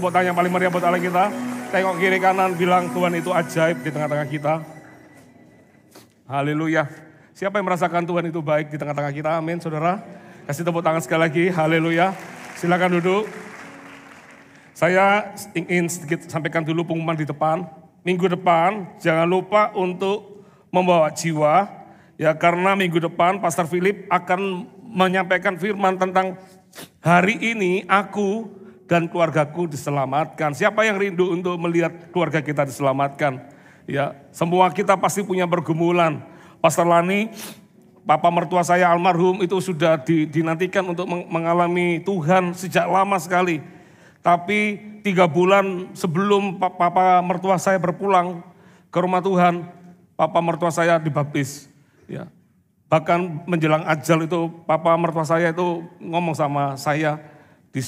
tepuk tangan yang paling meriah buat Allah kita. Tengok kiri kanan, bilang Tuhan itu ajaib di tengah-tengah kita. Haleluya. Siapa yang merasakan Tuhan itu baik di tengah-tengah kita? Amin, saudara. Kasih tepuk tangan sekali lagi. Haleluya. Silakan duduk. Saya ingin sedikit sampaikan dulu pengumuman di depan. Minggu depan jangan lupa untuk membawa jiwa. Ya, karena minggu depan Pastor Philip akan menyampaikan firman tentang hari ini aku dan keluargaku diselamatkan. Siapa yang rindu untuk melihat keluarga kita diselamatkan? Ya, semua kita pasti punya pergumulan. Pastor Lani, papa mertua saya almarhum itu sudah dinantikan untuk mengalami Tuhan sejak lama sekali. Tapi 3 bulan sebelum papa mertua saya berpulang ke rumah Tuhan, papa mertua saya dibaptis. Ya. Bahkan menjelang ajal itu papa mertua saya itu ngomong sama saya di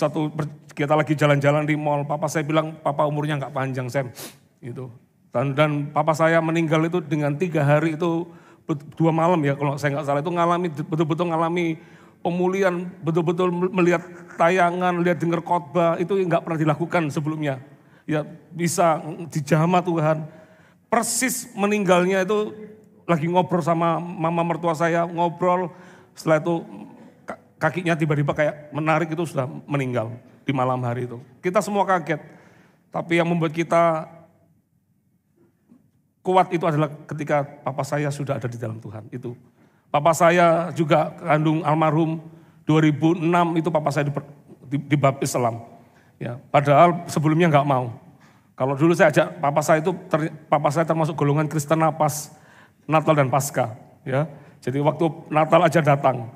kita lagi jalan-jalan di mall, papa saya bilang papa umurnya nggak panjang Sam. Gitu. Dan papa saya meninggal itu dengan 3 hari itu 2 malam ya kalau saya nggak salah itu betul-betul ngalami pemulihan, betul-betul melihat tayangan, lihat dengar khotbah itu nggak pernah dilakukan sebelumnya. Ya bisa dijamah Tuhan. Persis meninggalnya itu lagi ngobrol sama mama mertua saya, ngobrol, setelah itu kakinya tiba-tiba kayak menarik itu sudah meninggal di malam hari itu. Kita semua kaget, tapi yang membuat kita kuat itu adalah ketika papa saya sudah ada di dalam Tuhan. Itu papa saya juga kandung almarhum 2006 itu papa saya dibaptis Islam. Ya, padahal sebelumnya nggak mau. Kalau dulu saya ajak papa saya termasuk golongan Kristen Napas. Natal dan Paskah, ya. Jadi waktu Natal aja datang.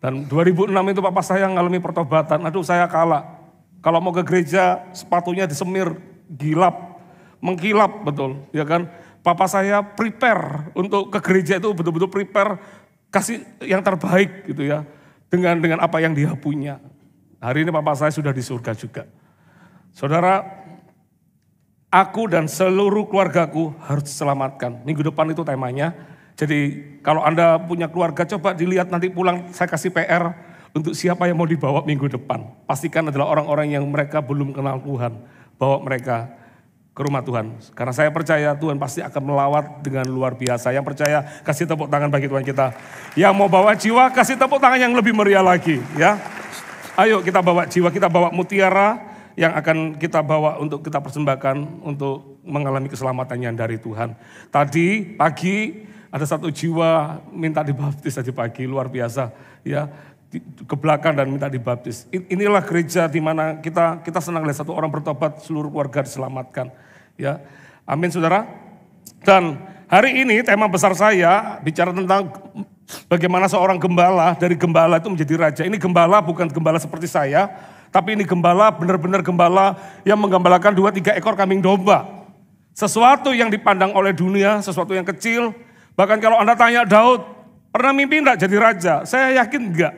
Dan 2006 itu papa saya ngalami pertobatan. Aduh saya kalah. Kalau mau ke gereja sepatunya disemir, mengkilap betul, ya kan. Papa saya prepare untuk ke gereja itu betul-betul prepare kasih yang terbaik gitu ya. Dengan apa yang dia punya. Hari ini papa saya sudah di surga juga. Saudara, aku dan seluruh keluargaku harus diselamatkan. Minggu depan itu temanya. Jadi kalau Anda punya keluarga coba dilihat nanti pulang saya kasih PR untuk siapa yang mau dibawa minggu depan. Pastikan adalah orang-orang yang mereka belum kenal Tuhan. Bawa mereka ke rumah Tuhan. Karena saya percaya Tuhan pasti akan melawat dengan luar biasa. Yang percaya kasih tepuk tangan bagi Tuhan kita. Yang mau bawa jiwa kasih tepuk tangan yang lebih meriah lagi. Ya. Ayo kita bawa jiwa, kita bawa mutiara yang akan kita bawa untuk kita persembahkan untuk mengalami keselamatannya dari Tuhan. Tadi pagi ada 1 jiwa minta dibaptis tadi pagi, luar biasa ya, ke belakang dan minta dibaptis. Inilah gereja di mana kita senang lihat 1 orang bertobat, seluruh keluarga diselamatkan. Ya, amin saudara. Dan hari ini tema besar saya bicara tentang bagaimana seorang gembala dari gembala itu menjadi raja. Ini gembala bukan gembala seperti saya. Tapi ini gembala, benar-benar gembala yang menggembalakan 2-3 ekor kambing domba. Sesuatu yang dipandang oleh dunia, sesuatu yang kecil. Bahkan kalau Anda tanya Daud, pernah mimpi enggak jadi raja? Saya yakin enggak.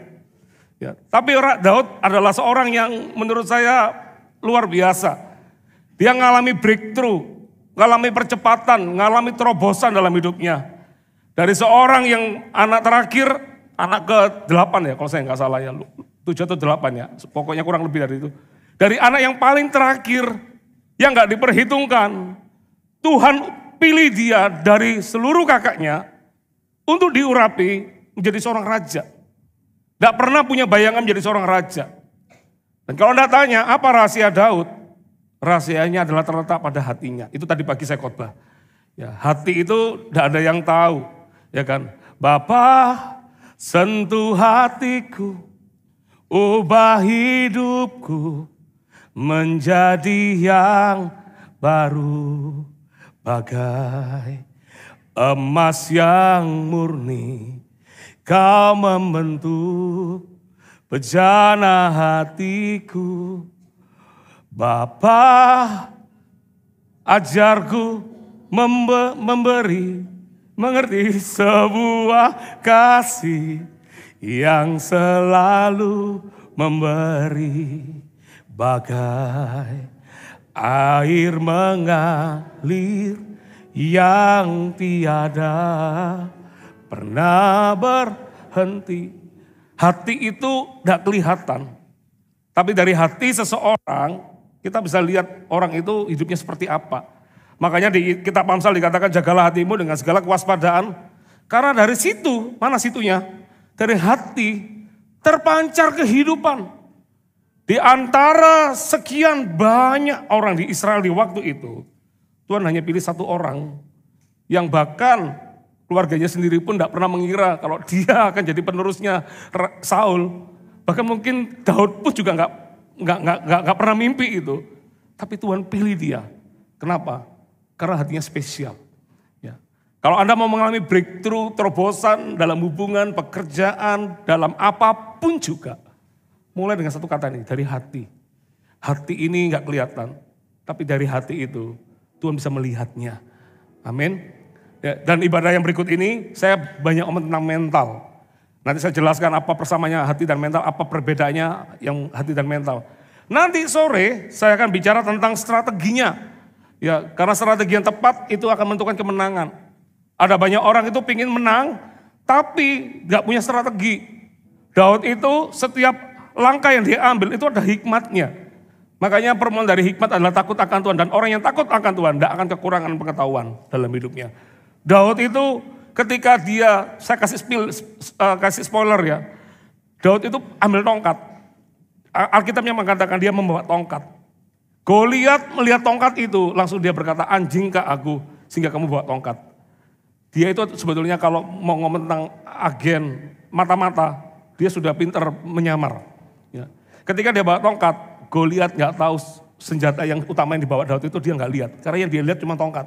Ya, tapi Daud adalah seorang yang menurut saya luar biasa. Dia ngalami breakthrough, ngalami percepatan, ngalami terobosan dalam hidupnya. Dari seorang yang anak terakhir, anak ke-8 ya kalau saya nggak salah ya. 7 atau 8 ya, pokoknya kurang lebih dari itu. Dari anak yang paling terakhir, yang gak diperhitungkan, Tuhan pilih dia dari seluruh kakaknya untuk diurapi menjadi seorang raja. Gak pernah punya bayangan menjadi seorang raja. Dan kalau Anda tanya, apa rahasia Daud? Rahasianya adalah terletak pada hatinya. Itu tadi pagi saya khotbah. Ya, hati itu gak ada yang tahu, ya kan? Bapa, sentuh hatiku, ubah hidupku menjadi yang baru, bagai emas yang murni. Kau membentuk bejana hatiku. Bapa, ajarku mengerti sebuah kasih yang selalu memberi, bagai air mengalir yang tiada pernah berhenti. Hati itu tidak kelihatan, tapi dari hati seseorang Kita bisa lihat orang itu hidupnya seperti apa. Makanya di kitab Amsal dikatakan jagalah hatimu dengan segala kewaspadaan. Karena dari situ, mana situnya? Dari hati terpancar kehidupan. Di antara sekian banyak orang di Israel di waktu itu, Tuhan hanya pilih satu orang yang bahkan keluarganya sendiri pun tidak pernah mengira kalau dia akan jadi penerusnya Saul. Bahkan mungkin Daud pun juga nggak pernah mimpi itu. Tapi Tuhan pilih dia. Kenapa? Karena hatinya spesial. Ya. Kalau Anda mau mengalami breakthrough, terobosan dalam hubungan, pekerjaan, dalam apapun juga. Mulai dengan satu kata ini, dari hati. Hati ini nggak kelihatan. Tapi dari hati itu Tuhan bisa melihatnya. Amin. Ya, dan ibadah yang berikut ini saya banyak omong tentang mental. Nanti saya jelaskan apa persamaannya hati dan mental, apa perbedaannya yang hati dan mental. Nanti sore saya akan bicara tentang strateginya. Ya, karena strategi yang tepat itu akan menentukan kemenangan. Ada banyak orang itu pingin menang, tapi gak punya strategi. Daud itu setiap langkah yang dia ambil itu ada hikmatnya. Makanya permohonan dari hikmat adalah takut akan Tuhan. Dan orang yang takut akan Tuhan tidak akan kekurangan pengetahuan dalam hidupnya. Daud itu ketika dia, saya kasih spoiler ya. Daud itu ambil tongkat. Alkitabnya mengatakan dia membawa tongkat. Goliat melihat tongkat itu, langsung dia berkata, anjingkah aku sehingga kamu bawa tongkat. Dia itu sebetulnya kalau mau ngomong tentang agen mata-mata, dia sudah pintar menyamar. Ya. Ketika dia bawa tongkat, Goliat nggak tahu senjata yang utama yang dibawa Daud itu dia nggak lihat. Karena yang dia lihat cuma tongkat.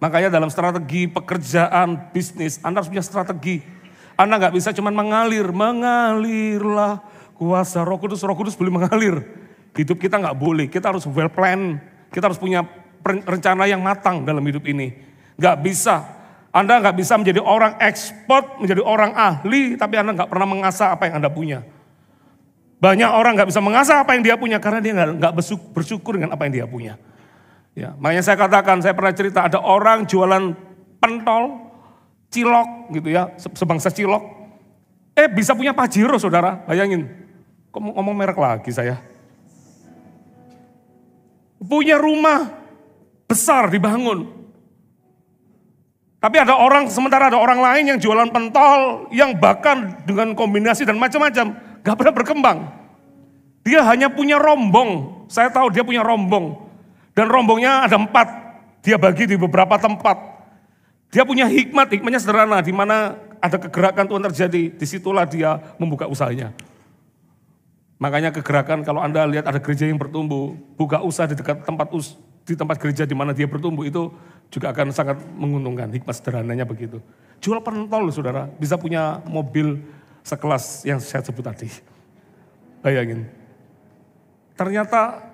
Makanya dalam strategi pekerjaan, bisnis, Anda harus punya strategi. Anda nggak bisa cuma mengalirlah kuasa Roh Kudus boleh mengalir. Hidup kita nggak boleh, kita harus well plan, kita harus punya rencana yang matang dalam hidup ini. Nggak bisa, Anda nggak bisa menjadi orang expert, menjadi orang ahli, tapi Anda nggak pernah mengasah apa yang Anda punya. Banyak orang nggak bisa mengasah apa yang dia punya karena dia nggak bersyukur dengan apa yang dia punya. Ya, makanya saya katakan, saya pernah cerita ada orang jualan pentol, cilok gitu ya, sebangsa cilok. Bisa punya Pajero saudara, bayangin. Kok ngomong merek lagi saya. Punya rumah besar dibangun. Tapi sementara ada orang lain yang jualan pentol, yang bahkan dengan kombinasi dan macam-macam, gak pernah berkembang. Dia hanya punya rombong, saya tahu dia punya rombong. Dan rombongnya ada 4, dia bagi di beberapa tempat. Dia punya hikmatnya sederhana, di mana ada kegerakan Tuhan terjadi, disitulah dia membuka usahanya. Makanya kegerakan kalau Anda lihat ada gereja yang bertumbuh, buka usaha di dekat tempat gereja di mana dia bertumbuh itu juga akan sangat menguntungkan. Hikmat sederhananya begitu. Jual pentol saudara, bisa punya mobil sekelas yang saya sebut tadi. Bayangin. Ternyata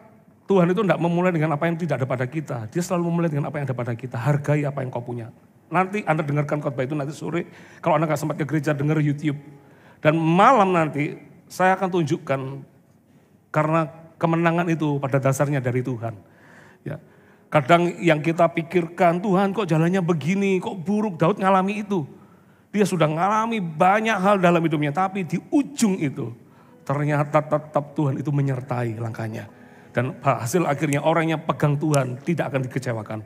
Tuhan itu tidak memulai dengan apa yang tidak ada pada kita. Dia selalu memulai dengan apa yang ada pada kita. Hargai apa yang kau punya. Nanti Anda dengarkan khotbah itu nanti sore. Kalau Anda gak sempat ke gereja, dengar YouTube. Dan malam nanti saya akan tunjukkan. Karena kemenangan itu pada dasarnya dari Tuhan. Ya. Kadang yang kita pikirkan, Tuhan kok jalannya begini, kok buruk. Daud ngalami itu. Dia sudah ngalami banyak hal dalam hidupnya. Tapi di ujung itu ternyata tetap Tuhan itu menyertai langkahnya. Dan hasil akhirnya orang yang pegang Tuhan tidak akan dikecewakan.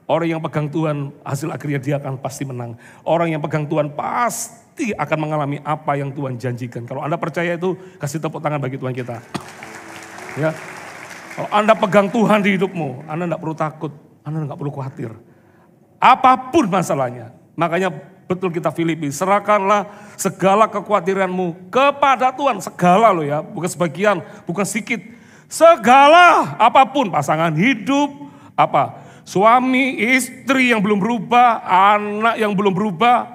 Orang yang pegang Tuhan hasil akhirnya dia akan pasti menang. Orang yang pegang Tuhan pasti akan mengalami apa yang Tuhan janjikan. Kalau Anda percaya itu kasih tepuk tangan bagi Tuhan kita. Ya. Kalau Anda pegang Tuhan di hidupmu, Anda tidak perlu takut, Anda tidak perlu khawatir. Apapun masalahnya. Makanya betul kita Filipi, serahkanlah segala kekhawatiranmu kepada Tuhan. Segala loh ya, bukan sebagian, bukan sedikit. Segala apapun, pasangan hidup, suami, istri yang belum berubah, anak yang belum berubah,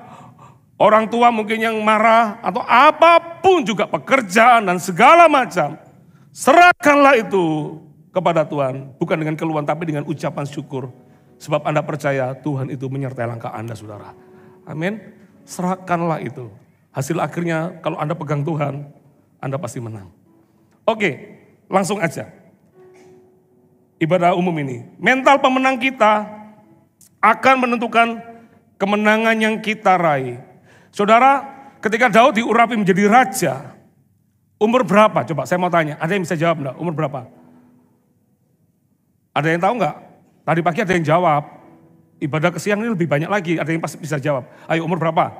orang tua mungkin yang marah, atau apapun juga pekerjaan dan segala macam. Serahkanlah itu kepada Tuhan, bukan dengan keluhan tapi dengan ucapan syukur. Sebab Anda percaya Tuhan itu menyertai langkah Anda saudara. Amin. Serahkanlah itu. Hasil akhirnya kalau Anda pegang Tuhan, Anda pasti menang. Oke. Langsung aja. Ibadah umum ini. Mental pemenang kita akan menentukan kemenangan yang kita raih. Saudara, ketika Daud diurapi menjadi raja, umur berapa? Coba saya mau tanya, ada yang bisa jawab enggak? Umur berapa? Ada yang tahu nggak? Tadi pagi ada yang jawab. Ibadah ke siang ini lebih banyak lagi, ada yang pasti bisa jawab. Ayo umur berapa?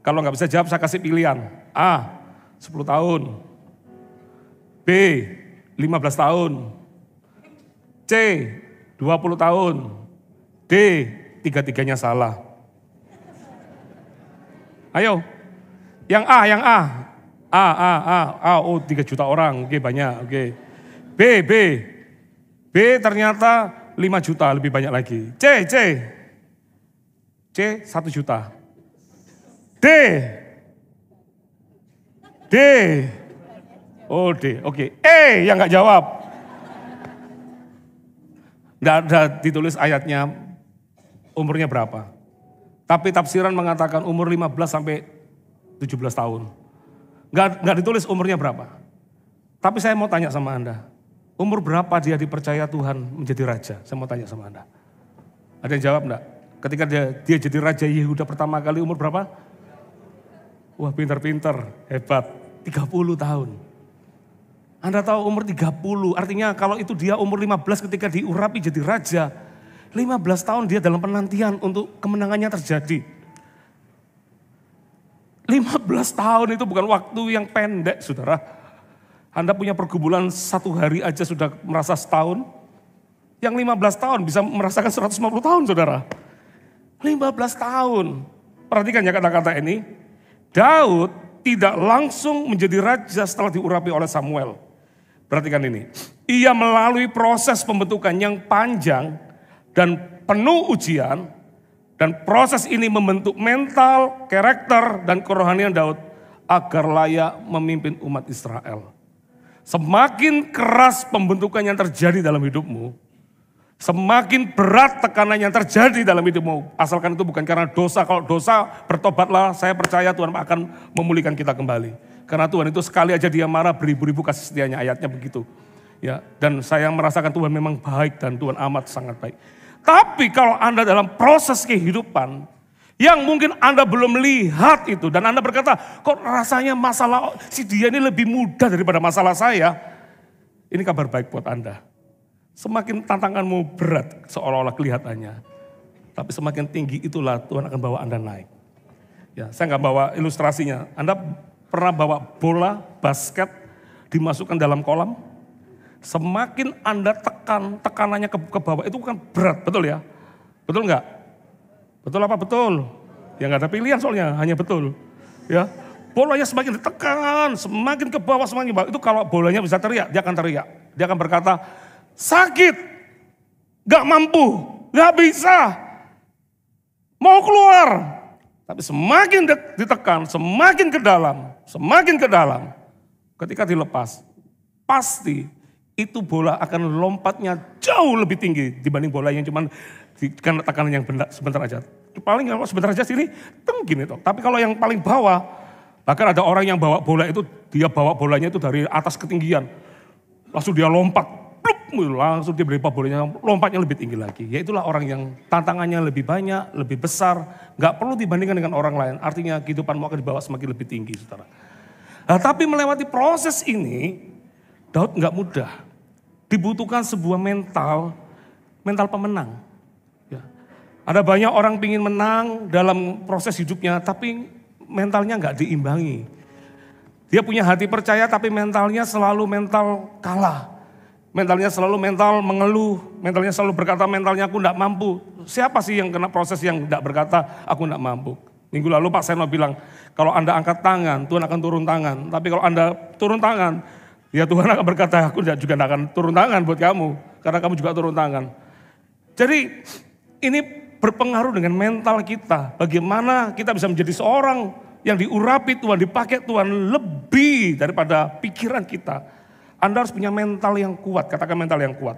Kalau nggak bisa jawab saya kasih pilihan. A, 10 tahun. B, 15 tahun. C, 20 tahun. D, tiga-tiganya salah. Ayo, yang A. Oh 3 juta orang, oke banyak, oke. B ternyata 5 juta, lebih banyak lagi. C 1 juta. D. Oh D, oke. E yang nggak jawab. Nggak ada ditulis ayatnya umurnya berapa. Tapi tafsiran mengatakan umur 15 sampai 17 tahun. Nggak ditulis umurnya berapa. Tapi saya mau tanya sama Anda. Umur berapa dia dipercaya Tuhan menjadi raja? Saya mau tanya sama Anda. Ada yang jawab enggak? Ketika dia jadi raja Yehuda pertama kali umur berapa? Wah pintar-pintar, hebat. 30 tahun. Anda tahu umur 30, artinya kalau itu dia umur 15 ketika diurapi jadi raja. 15 tahun dia dalam penantian untuk kemenangannya terjadi. 15 tahun itu bukan waktu yang pendek, saudara. Anda punya pergumulan 1 hari aja sudah merasa setahun. Yang 15 tahun bisa merasakan 150 tahun, saudara. 15 tahun. Perhatikan ya kata-kata ini. Daud tidak langsung menjadi raja setelah diurapi oleh Samuel. Perhatikan ini. Ia melalui proses pembentukan yang panjang dan penuh ujian. Dan proses ini membentuk mental, karakter, dan kerohanian Daud agar layak memimpin umat Israel. Semakin keras pembentukan yang terjadi dalam hidupmu, semakin berat tekanan yang terjadi dalam hidupmu. Asalkan itu bukan karena dosa. Kalau dosa, bertobatlah, saya percaya Tuhan akan memulihkan kita kembali. Karena Tuhan itu sekali aja dia marah, beribu-ribu kasih setianya, ayatnya begitu. Ya, dan saya merasakan Tuhan memang baik dan Tuhan amat sangat baik. Tapi kalau Anda dalam proses kehidupan, yang mungkin Anda belum lihat itu, dan Anda berkata, kok rasanya masalah si dia ini lebih mudah daripada masalah saya. Ini kabar baik buat Anda. Semakin tantanganmu berat seolah-olah kelihatannya. Tapi semakin tinggi itulah Tuhan akan bawa Anda naik. Ya, saya nggak bawa ilustrasinya. Anda pernah bawa bola basket dimasukkan dalam kolam? Semakin Anda tekanannya ke bawah itu kan berat, betul ya? Betul nggak? Betul apa betul? Ya nggak ada pilihan soalnya, hanya betul. Ya, bolanya semakin ditekan, semakin ke bawah, semakin ke bawah. Itu kalau bolanya bisa teriak, dia akan teriak. Dia akan berkata, sakit, nggak mampu, nggak bisa, mau keluar. Tapi semakin ditekan, semakin ke dalam, ketika dilepas, pasti itu bola akan lompatnya jauh lebih tinggi dibanding bola yang cuma karena tekanan yang sebentar aja. Paling kalau sebentar aja sini, gini toh. Tapi kalau yang paling bawah, bahkan ada orang yang bawa bola itu, dia bawa bolanya itu dari atas ketinggian. Langsung dia lompat, langsung dia berlipat bolanya, lompatnya lebih tinggi lagi. Yaitulah orang yang tantangannya lebih banyak, lebih besar, gak perlu dibandingkan dengan orang lain. Artinya kehidupanmu akan dibawa semakin lebih tinggi, saudara. Nah, tapi melewati proses ini, Daud gak mudah. Dibutuhkan sebuah mental pemenang. Ada banyak orang pingin menang dalam proses hidupnya, tapi mentalnya nggak diimbangi. Dia punya hati percaya, tapi mentalnya selalu mental kalah. Mentalnya selalu mental mengeluh, mentalnya selalu berkata mentalnya aku nggak mampu. Siapa sih yang kena proses yang nggak berkata aku nggak mampu? Minggu lalu Pak Seno bilang, kalau Anda angkat tangan, Tuhan akan turun tangan. Tapi kalau Anda turun tangan, ya Tuhan akan berkata, aku juga nggak akan turun tangan buat kamu, karena kamu juga turun tangan. Jadi ini berpengaruh dengan mental kita. Bagaimana kita bisa menjadi seorang yang diurapi Tuhan, dipakai Tuhan lebih daripada pikiran kita. Anda harus punya mental yang kuat, katakan mental yang kuat.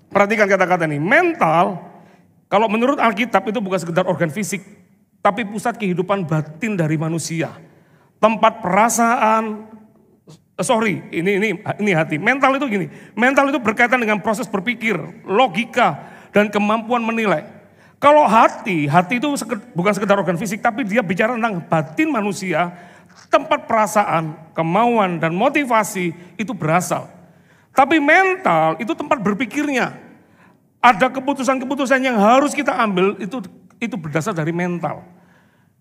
Perhatikan kata-kata ini, mental, kalau menurut Alkitab itu bukan sekedar organ fisik, tapi pusat kehidupan batin dari manusia. Tempat perasaan, ini hati. Mental itu gini, mental itu berkaitan dengan proses berpikir, logika, dan kemampuan menilai. Kalau hati itu bukan sekedar organ fisik, tapi dia bicara tentang batin manusia, tempat perasaan, kemauan, dan motivasi itu berasal. Tapi mental itu tempat berpikirnya. Ada keputusan-keputusan yang harus kita ambil itu berdasar dari mental.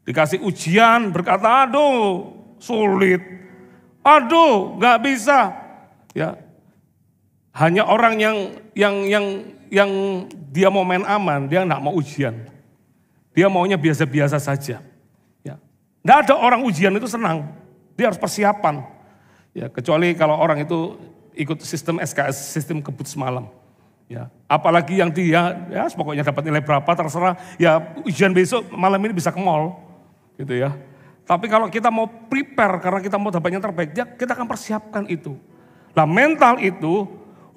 Dikasih ujian berkata, aduh sulit, aduh nggak bisa. Ya, hanya orang yang dia mau main aman, dia nggak mau ujian. Dia maunya biasa-biasa saja. Ya, nggak ada orang ujian itu senang, dia harus persiapan. Ya, kecuali kalau orang itu ikut sistem SKS, sistem kebut semalam. Ya, apalagi yang dia, ya pokoknya dapat nilai berapa terserah, ya ujian besok malam ini bisa ke mall, gitu ya. Tapi kalau kita mau prepare karena kita mau dapat yang terbaik, kita akan persiapkan itu. Nah mental itu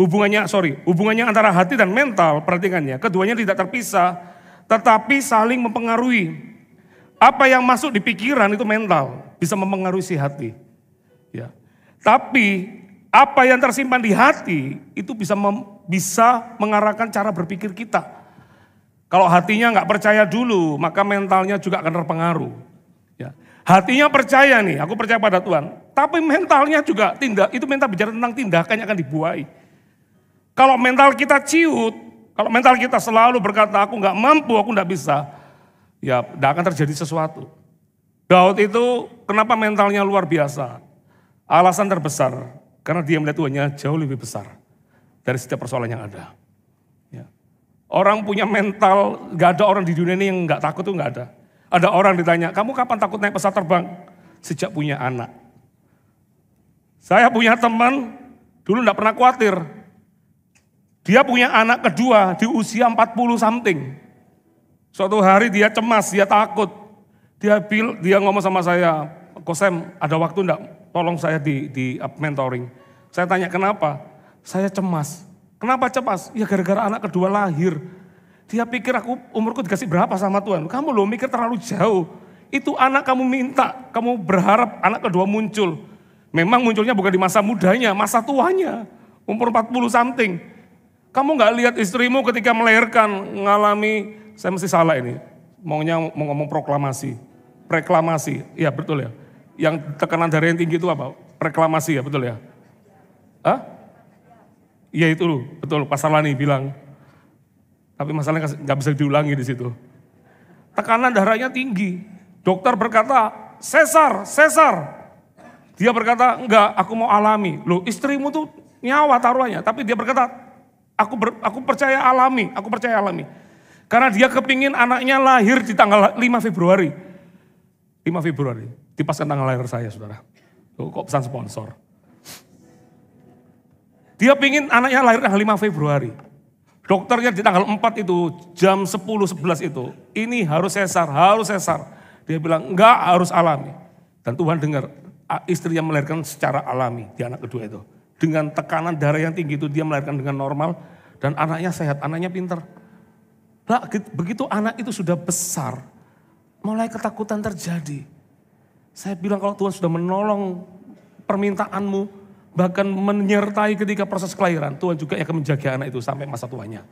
hubungannya antara hati dan mental, perhatikannya, keduanya tidak terpisah, tetapi saling mempengaruhi. Apa yang masuk di pikiran itu mental, bisa mempengaruhi si hati. Ya, tapi apa yang tersimpan di hati itu bisa mengarahkan cara berpikir kita. Kalau hatinya nggak percaya dulu, maka mentalnya juga akan terpengaruh. Ya. Hatinya percaya nih, aku percaya pada Tuhan. Tapi mentalnya juga itu mental bicara tentang tindakan yang akan dibuai. Kalau mental kita ciut, kalau mental kita selalu berkata aku nggak mampu, aku nggak bisa, ya nggak akan terjadi sesuatu. Daud itu kenapa mentalnya luar biasa? Alasan terbesar. Karena dia melihat Tuhannya jauh lebih besar dari setiap persoalan yang ada. Ya. Orang punya mental, gak ada orang di dunia ini yang gak takut tuh gak ada. Ada orang ditanya, kamu kapan takut naik pesawat terbang? Sejak punya anak. Saya punya teman, dulu gak pernah khawatir. Dia punya anak kedua di usia 40 something. Suatu hari dia cemas, dia takut. Dia ngomong sama saya, Kosem ada waktu enggak? Tolong saya di mentoring. Saya tanya kenapa? Saya cemas. Kenapa cemas? Ya gara-gara anak kedua lahir. Dia pikir umurku dikasih berapa sama Tuhan. Kamu loh mikir terlalu jauh. Itu anak kamu minta, kamu berharap anak kedua muncul. Memang munculnya bukan di masa mudanya, masa tuanya. Umur 40 something. Kamu gak lihat istrimu ketika melahirkan mengalami, saya mesti salah ini. Mau ngomong reklamasi. Iya betul ya. Yang tekanan darah yang tinggi itu apa? Reklamasi ya, betul ya? Hah? Iya itu loh, betul. Pastor Lani bilang. Tapi masalahnya nggak bisa diulangi di situ. Tekanan darahnya tinggi. Dokter berkata, sesar. Dia berkata, enggak, aku mau alami. Loh, istrimu tuh nyawa taruhannya. Tapi dia berkata, aku percaya alami. Karena dia kepingin anaknya lahir di tanggal 5 Februari. 5 Februari. Dipaskan tanggal lahir saya, saudara. Kok pesan sponsor. Dia pingin anaknya lahir tanggal 5 Februari. Dokternya di tanggal 4 itu, jam 10-11 itu, ini harus sesar. Dia bilang, enggak harus alami. Dan Tuhan dengar, istrinya melahirkan secara alami di anak kedua itu. Dengan tekanan darah yang tinggi itu, dia melahirkan dengan normal. Dan anaknya sehat, anaknya pintar. Nah, begitu anak itu sudah besar, mulai ketakutan terjadi. Saya bilang kalau Tuhan sudah menolong permintaanmu, bahkan menyertai ketika proses kelahiran, Tuhan juga akan menjaga anak itu sampai masa tuanya.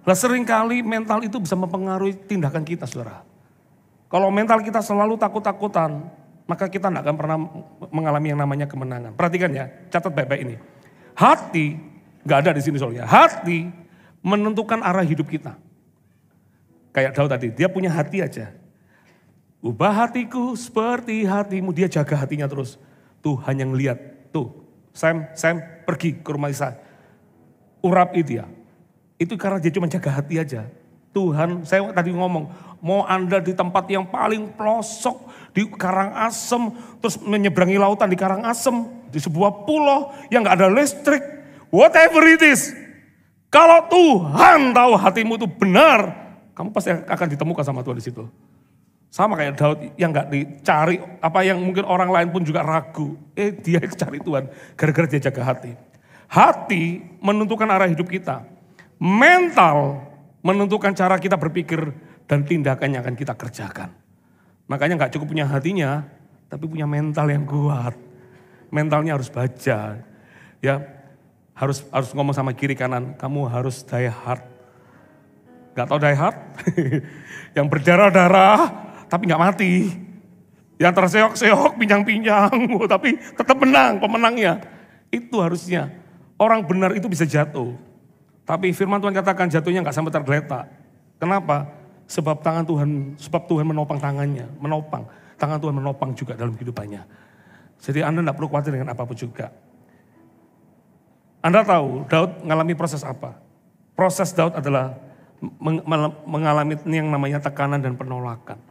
Nah seringkali mental itu bisa mempengaruhi tindakan kita, saudara. Kalau mental kita selalu takut-takutan, maka kita tidak akan pernah mengalami yang namanya kemenangan. Perhatikan ya, catat baik-baik ini. Hati, gak ada di sini soalnya. Hati menentukan arah hidup kita. Kayak Daud tadi, dia punya hati aja. Ubah hatiku seperti hatimu, dia jaga hatinya terus. Tuhan yang lihat, tuh Sam pergi ke rumah Isa. Urapi dia. Itu karena dia cuma jaga hati aja. Tuhan, saya tadi ngomong, mau Anda di tempat yang paling pelosok, di Karangasem, terus menyeberangi lautan di Karangasem, di sebuah pulau yang gak ada listrik, whatever it is. Kalau Tuhan tahu hatimu itu benar, kamu pasti akan ditemukan sama Tuhan di situ. Sama kayak Daud yang gak dicari, apa yang mungkin orang lain pun juga ragu. Dia cari Tuhan, gara-gara dia jaga hati. Hati menentukan arah hidup kita. Mental menentukan cara kita berpikir dan tindakan yang akan kita kerjakan. Makanya gak cukup punya hatinya, tapi punya mental yang kuat. Mentalnya harus baca. Ya, harus ngomong sama kiri kanan, kamu harus die hard. Gak tau die hard? Yang berdarah-darah, tapi gak mati. Yang terseok-seok, pinjang-pinjang, tapi tetap menang, pemenangnya. Itu harusnya. Orang benar itu bisa jatuh. Tapi firman Tuhan katakan jatuhnya nggak sampai tergeletak. Kenapa? Sebab Tuhan menopang tangannya, tangan Tuhan menopang juga dalam kehidupannya. Jadi Anda tidak perlu khawatir dengan apapun juga. Anda tahu Daud mengalami proses apa? Proses Daud adalah mengalami yang namanya tekanan dan penolakan.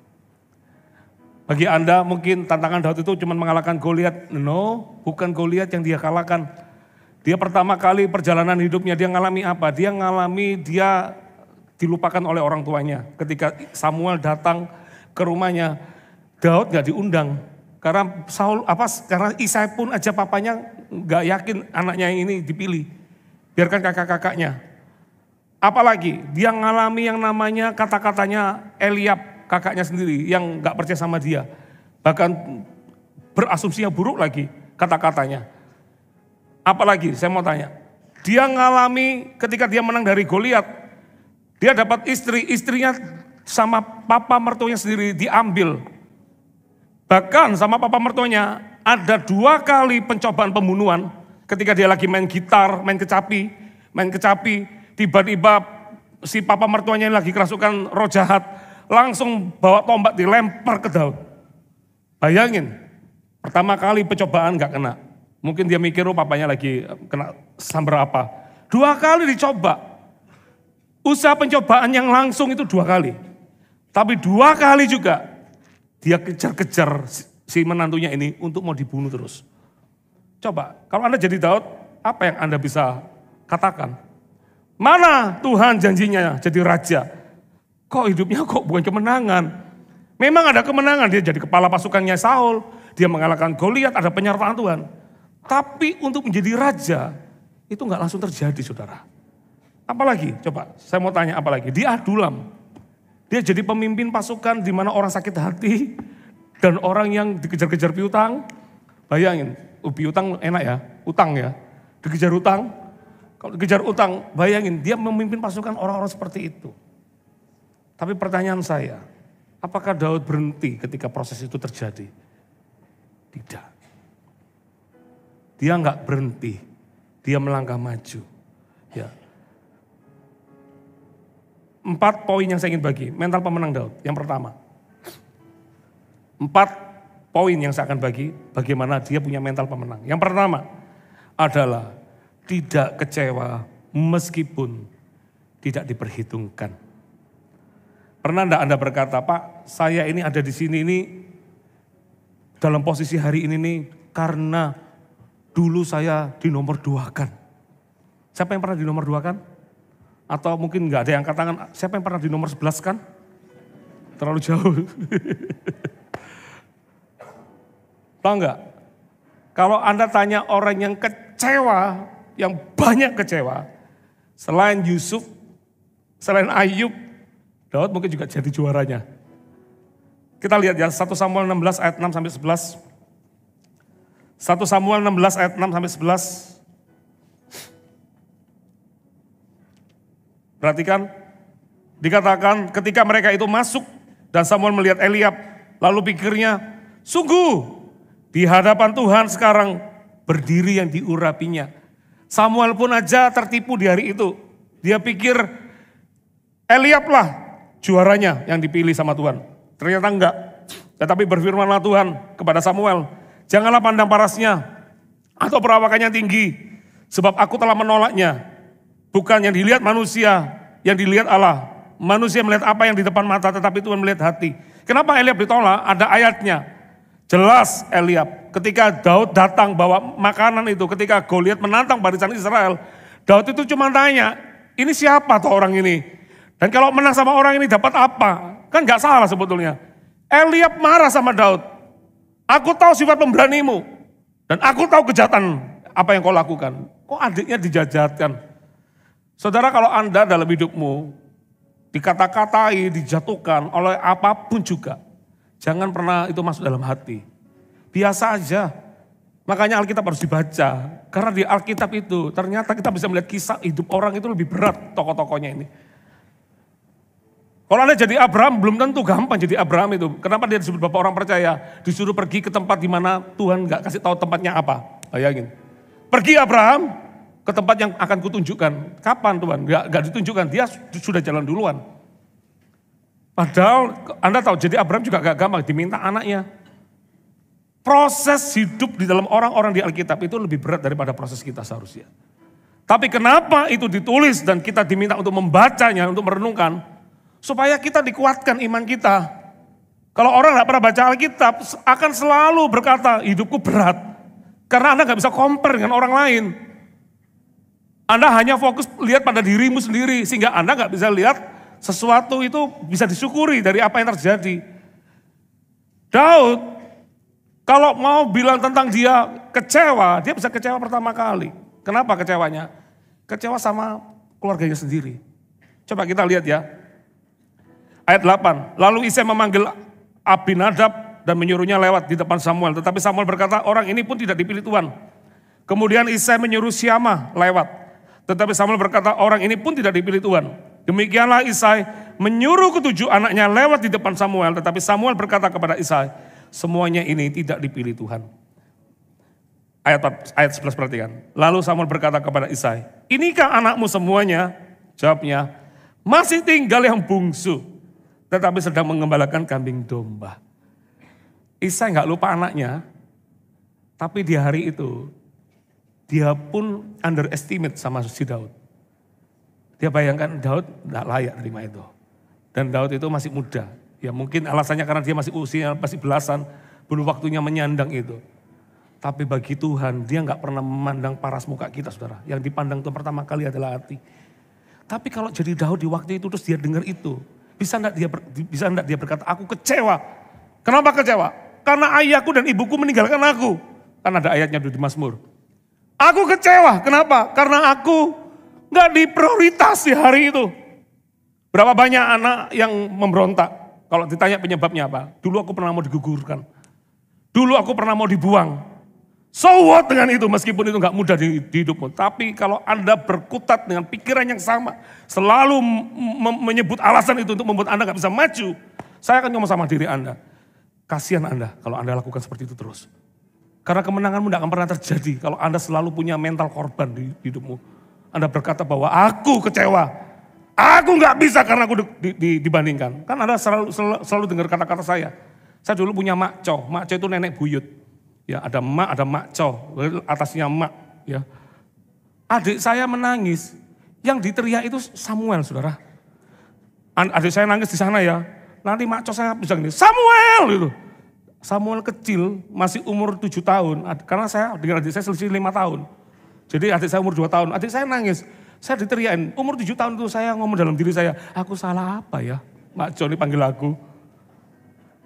Bagi Anda mungkin tantangan Daud itu cuma mengalahkan Goliat. No, bukan Goliat yang dia kalahkan. Dia pertama kali perjalanan hidupnya dia mengalami apa? Dia dilupakan oleh orang tuanya. Ketika Samuel datang ke rumahnya, Daud gak diundang. Karena karena Isai pun aja papanya gak yakin anaknya yang ini dipilih. Biarkan kakak-kakaknya. Apalagi dia mengalami yang namanya kata-katanya Eliab, kakaknya sendiri yang gak percaya sama dia. Bahkan berasumsinya buruk lagi kata-katanya. Apalagi saya mau tanya, dia mengalami ketika dia menang dari Goliat, dia dapat istrinya sama papa mertuanya sendiri diambil. Bahkan sama papa mertuanya ada 2 kali pencobaan pembunuhan ketika dia lagi main gitar, main kecapi, tiba-tiba si papa mertuanya lagi kerasukan roh jahat, langsung bawa tombak dilempar ke Daud. Bayangin, pertama kali pencobaan gak kena. Mungkin dia mikir papanya lagi kena sambar apa. 2 kali dicoba. Usaha pencobaan yang langsung itu 2 kali. Tapi 2 kali juga dia kejar-kejar si menantunya ini untuk mau dibunuh terus. Coba, kalau Anda jadi Daud, apa yang Anda bisa katakan? Mana Tuhan janjinya jadi raja? Kok hidupnya kok bukan kemenangan? Memang ada kemenangan, dia jadi kepala pasukannya Saul, dia mengalahkan Goliat, ada penyertaan Tuhan. Tapi untuk menjadi raja, itu nggak langsung terjadi saudara. Apalagi, coba saya mau tanya apalagi, di Adulam. Dia jadi pemimpin pasukan di mana orang sakit hati dan orang yang dikejar-kejar piutang. Bayangin, piutang enak ya, utang ya. Dikejar utang, kalau dikejar utang, bayangin dia memimpin pasukan orang-orang seperti itu. Tapi pertanyaan saya, apakah Daud berhenti ketika proses itu terjadi? Tidak. Dia nggak berhenti, dia melangkah maju. Ya. 4 poin yang saya ingin bagi, mental pemenang Daud. Yang pertama, 4 poin yang saya akan bagi, bagaimana dia punya mental pemenang. Yang pertama adalah tidak kecewa meskipun tidak diperhitungkan. Pernah enggak Anda berkata, Pak, saya ini ada di sini ini dalam posisi hari ini nih karena dulu saya dinomor 2-kan. Siapa yang pernah dinomor 2-kan? Atau mungkin enggak ada yang angkat tangan, siapa yang pernah dinomor 11-kan? Terlalu jauh. Tahu enggak? Kalau Anda tanya orang yang kecewa, yang banyak kecewa, selain Yusuf, selain Ayub, Daud mungkin juga jadi juaranya. Kita lihat ya 1 Samuel 16 ayat 6 sampai 11. 1 Samuel 16 ayat 6 sampai 11. Perhatikan, dikatakan ketika mereka itu masuk dan Samuel melihat Eliab, lalu pikirnya, sungguh di hadapan Tuhan sekarang berdiri yang diurapinya. Samuel pun aja tertipu di hari itu. Dia pikir Eliab lah juaranya yang dipilih sama Tuhan. Ternyata enggak. Tetapi berfirmanlah Tuhan kepada Samuel, janganlah pandang parasnya atau perawakannya tinggi, sebab aku telah menolaknya. Bukan yang dilihat manusia, yang dilihat Allah. Manusia melihat apa yang di depan mata, tetapi Tuhan melihat hati. Kenapa Eliab ditolak? Ada ayatnya. Jelas Eliab, ketika Daud datang bawa makanan itu, ketika Goliat menantang barisan Israel, Daud itu cuma tanya, ini siapa tuh orang ini? Dan kalau menang sama orang ini dapat apa? Kan gak salah sebetulnya. Eliab marah sama Daud. Aku tahu sifat pemberanimu. Dan aku tahu kejahatan apa yang kau lakukan. Kok adiknya dijajatkan? Saudara, kalau Anda dalam hidupmu dikata-katai, dijatuhkan oleh apapun juga, jangan pernah itu masuk dalam hati. Biasa aja. Makanya Alkitab harus dibaca. Karena di Alkitab itu ternyata kita bisa melihat kisah hidup orang itu lebih berat tokoh-tokohnya ini. Kalau Anda jadi Abraham, belum tentu gampang jadi Abraham itu. Kenapa dia disebut bapak orang percaya? Disuruh pergi ke tempat di mana Tuhan gak kasih tahu tempatnya apa. Bayangin. Pergi Abraham, ke tempat yang akan kutunjukkan. Kapan Tuhan? Gak ditunjukkan, dia sudah jalan duluan. Padahal Anda tahu, jadi Abraham juga gak gampang diminta anaknya. Proses hidup di dalam orang-orang di Alkitab itu lebih berat daripada proses kita seharusnya. Tapi kenapa itu ditulis dan kita diminta untuk membacanya, untuk merenungkan, supaya kita dikuatkan iman kita. Kalau orang gak pernah baca Alkitab, akan selalu berkata, hidupku berat. Karena Anda gak bisa compare dengan orang lain. Anda hanya fokus lihat pada dirimu sendiri, sehingga Anda gak bisa lihat sesuatu itu bisa disyukuri dari apa yang terjadi. Daud, kalau mau bilang tentang dia kecewa, dia bisa kecewa pertama kali. Kenapa kecewanya? Kecewa sama keluarganya sendiri. Coba kita lihat ya. Ayat 8, lalu Isai memanggil Abinadab dan menyuruhnya lewat di depan Samuel. Tetapi Samuel berkata, orang ini pun tidak dipilih Tuhan. Kemudian Isai menyuruh Syama lewat. Tetapi Samuel berkata, orang ini pun tidak dipilih Tuhan. Demikianlah Isai menyuruh ketujuh anaknya lewat di depan Samuel. Tetapi Samuel berkata kepada Isai, semuanya ini tidak dipilih Tuhan. Ayat 11 perhatikan. Lalu Samuel berkata kepada Isai, inikah anakmu semuanya? Jawabnya, masih tinggal yang bungsu, tetapi sedang mengembalakan kambing domba. Isai gak lupa anaknya, tapi di hari itu, dia pun underestimate sama si Daud. Dia bayangkan Daud gak layak terima itu. Dan Daud itu masih muda. Ya mungkin alasannya karena dia masih usia, masih belasan, belum waktunya menyandang itu. Tapi bagi Tuhan, dia gak pernah memandang paras muka kita saudara. Yang dipandang Tuhan pertama kali adalah hati. Tapi kalau jadi Daud di waktu itu, terus dia dengar itu. Bisa enggak dia berkata, aku kecewa. Kenapa kecewa? Karena ayahku dan ibuku meninggalkan aku. Kan ada ayatnya di Mazmur. Aku kecewa, kenapa? Karena aku enggak diprioritas di hari itu. Berapa banyak anak yang memberontak? Kalau ditanya penyebabnya apa? Dulu aku pernah mau digugurkan. Dulu aku pernah mau dibuang. So what dengan itu meskipun itu enggak mudah di hidupmu. Tapi kalau Anda berkutat dengan pikiran yang sama. Selalu menyebut alasan itu untuk membuat Anda enggak bisa maju. Saya akan ngomong sama diri Anda. Kasihan Anda kalau Anda lakukan seperti itu terus. Karena kemenanganmu tidak akan pernah terjadi. Kalau Anda selalu punya mental korban di hidupmu. Anda berkata bahwa aku kecewa. Aku enggak bisa karena aku dibandingkan. Kan Anda selalu dengar kata-kata saya. Saya dulu punya makco. Makco itu nenek buyut. Ya, ada emak, ada makco, atasnya emak, ya. Adik saya menangis, yang diteriak itu Samuel, saudara. Adik saya nangis di sana ya, nanti makco saya bisa gini, Samuel gitu. Samuel kecil, masih umur 7 tahun, karena saya dengan adik saya selisih 5 tahun. Jadi adik saya umur 2 tahun, adik saya nangis, saya diteriakin, umur 7 tahun itu saya ngomong dalam diri saya, aku salah apa ya, makco ini panggil aku.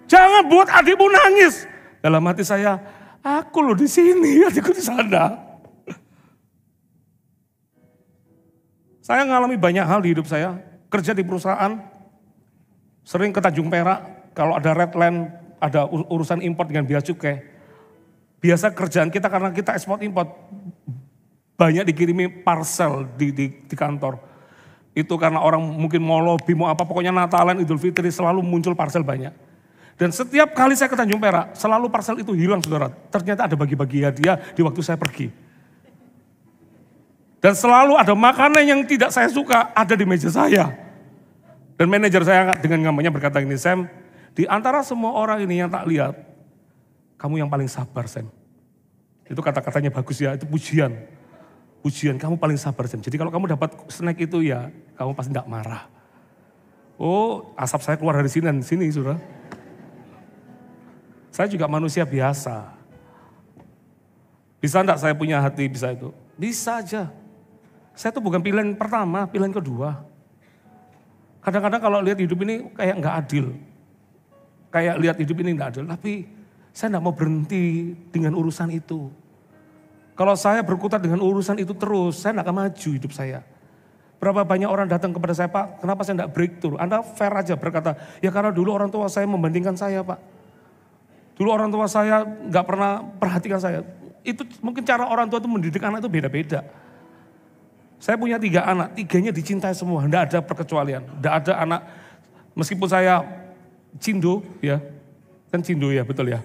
Jangan buat adikmu nangis. Dalam hati saya, aku loh di sini, adikku di sana. Saya mengalami banyak hal di hidup saya. Kerja di perusahaan, sering ke Tanjung Perak. Kalau ada red line, ada urusan import dengan bea cukai. Biasa kerjaan kita karena kita ekspor import. Banyak dikirimi parcel di kantor. Itu karena orang mungkin mau lobby, mau apa. Pokoknya Natalan, Idul Fitri selalu muncul parcel banyak. Dan setiap kali saya ke Tanjung Perak, selalu parcel itu hilang saudara. Ternyata ada bagi-bagi hadiah di waktu saya pergi. Dan selalu ada makanan yang tidak saya suka ada di meja saya. Dan manajer saya dengan ngamanya berkata ini, Sam, di antara semua orang ini yang tak lihat, kamu yang paling sabar Sam. Itu kata-katanya bagus ya, itu pujian. Pujian, kamu paling sabar Sam. Jadi kalau kamu dapat snack itu ya, kamu pasti tidak marah. Oh, asap saya keluar dari sini dan sini saudara. Saya juga manusia biasa. Bisa enggak saya punya hati bisa itu? Bisa aja. Saya tuh bukan pilihan pertama, pilihan kedua. Kadang-kadang kalau lihat hidup ini kayak enggak adil. Kayak lihat hidup ini enggak adil. Tapi saya enggak mau berhenti dengan urusan itu. Kalau saya berkutat dengan urusan itu terus, saya enggak akan maju hidup saya. Berapa banyak orang datang kepada saya, Pak, kenapa saya enggak breakthrough? Anda fair aja berkata, ya karena dulu orang tua saya membandingkan saya, Pak. Dulu orang tua saya nggak pernah perhatikan saya. Itu mungkin cara orang tua itu mendidik anak itu beda-beda. Saya punya 3 anak, 3-nya dicintai semua, nggak ada perkecualian. Nggak ada anak, meskipun saya cindo ya, kan cindo ya betul ya.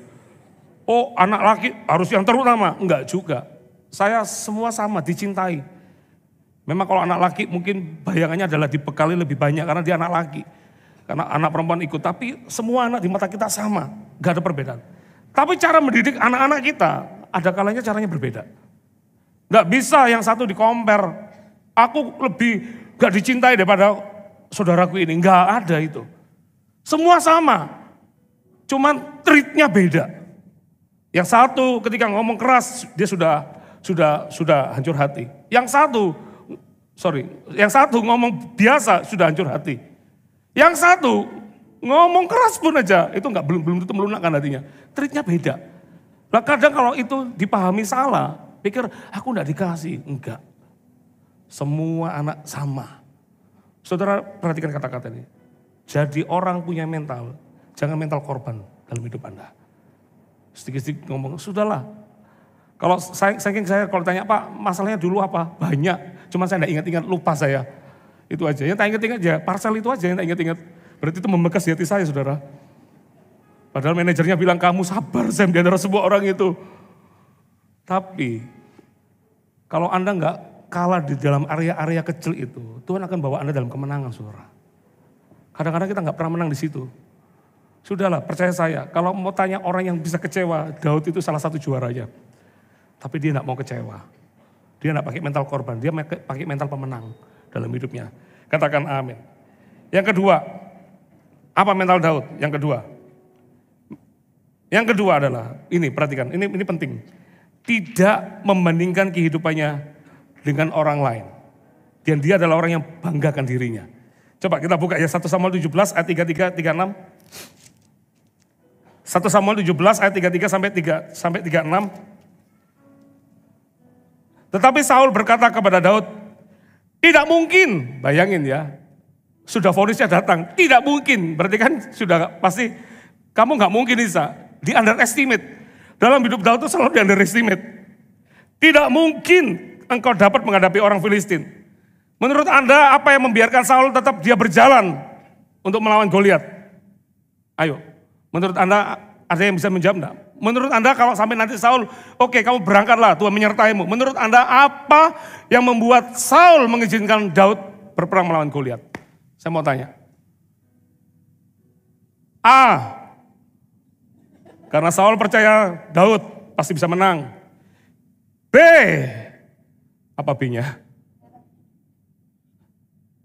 Oh anak laki harus yang terutama, enggak juga. Saya semua sama dicintai. Memang kalau anak laki mungkin bayangannya adalah dibekali lebih banyak karena dia anak laki. Karena anak perempuan ikut, tapi semua anak di mata kita sama, gak ada perbedaan. Tapi cara mendidik anak-anak kita, ada kalanya caranya berbeda. Gak bisa yang satu di-compare, aku lebih gak dicintai daripada saudaraku ini, gak ada itu. Semua sama, cuman treatnya beda. Yang satu ketika ngomong keras, dia sudah hancur hati. Yang satu ngomong biasa sudah hancur hati. Yang satu ngomong keras pun aja itu belum tentu melunakkan hatinya. Treatnya beda. Nah, kadang kalau itu dipahami salah, pikir aku enggak dikasih. Enggak. Semua anak sama. Saudara perhatikan kata-kata ini. Jadi orang punya mental, jangan mental korban dalam hidup Anda. Sedikit-sedikit ngomong, sudahlah. Kalau saya kalau tanya Pak, masalahnya dulu apa? Banyak. Cuma saya enggak ingat-ingat, lupa saya. Itu aja, yang tak ingat-ingat aja, parcel itu aja yang tak ingat-ingat. Berarti itu membekas di hati saya, saudara. Padahal manajernya bilang, kamu sabar Sam di antara semua orang itu. Tapi, kalau Anda enggak kalah di dalam area-area kecil itu, Tuhan akan bawa Anda dalam kemenangan, saudara. Kadang-kadang kita enggak pernah menang di situ. Sudahlah, percaya saya, kalau mau tanya orang yang bisa kecewa, Daud itu salah satu juaranya. Tapi dia enggak mau kecewa. Dia enggak pakai mental korban, dia pakai mental pemenang dalam hidupnya. Katakan amin. Yang kedua, apa mental Daud? Yang kedua adalah, ini perhatikan, ini penting. Tidak membandingkan kehidupannya dengan orang lain. Dan dia adalah orang yang banggakan dirinya. Coba kita buka ya 1 Samuel 17 ayat 33, 36. 1 Samuel 17 ayat 33 sampai 36. Tetapi Saul berkata kepada Daud, tidak mungkin, bayangin ya, sudah vonisnya datang, tidak mungkin, berarti kan sudah pasti, kamu gak mungkin bisa, di underestimate. Dalam hidup Daud itu selalu di underestimate. Tidak mungkin engkau dapat menghadapi orang Filistin. Menurut Anda apa yang membiarkan Saul tetap dia berjalan untuk melawan Goliat? Ayo, menurut Anda ada yang bisa menjawab enggak? Menurut Anda kalau sampai nanti Saul, oke, kamu berangkatlah, Tuhan menyertaimu. Menurut Anda apa yang membuat Saul mengizinkan Daud berperang melawan Goliat? Saya mau tanya. A, karena Saul percaya Daud pasti bisa menang. B, apa B-nya?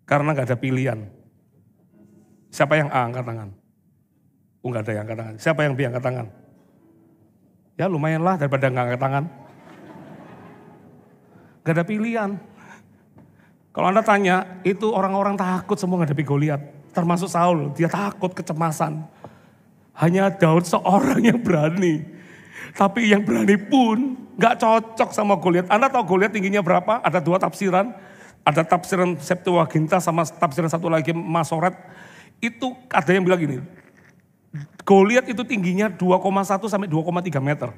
Karena gak ada pilihan. Siapa yang A angkat tangan? Enggak ada yang angkat tangan. Siapa yang B angkat tangan? Ya lumayanlah daripada nggak angkat tangan. Gak ada pilihan. Kalau Anda tanya, itu orang-orang takut semua menghadapi Goliat. Termasuk Saul, dia takut, kecemasan. Hanya Daud seorang yang berani. Tapi yang berani pun gak cocok sama Goliat. Anda tahu Goliat tingginya berapa? Ada 2 tafsiran. Ada tafsiran Septuaginta sama tafsiran satu lagi Masoret. Itu ada yang bilang gini, Goliat itu tingginya 2,1 sampai 2,3 meter.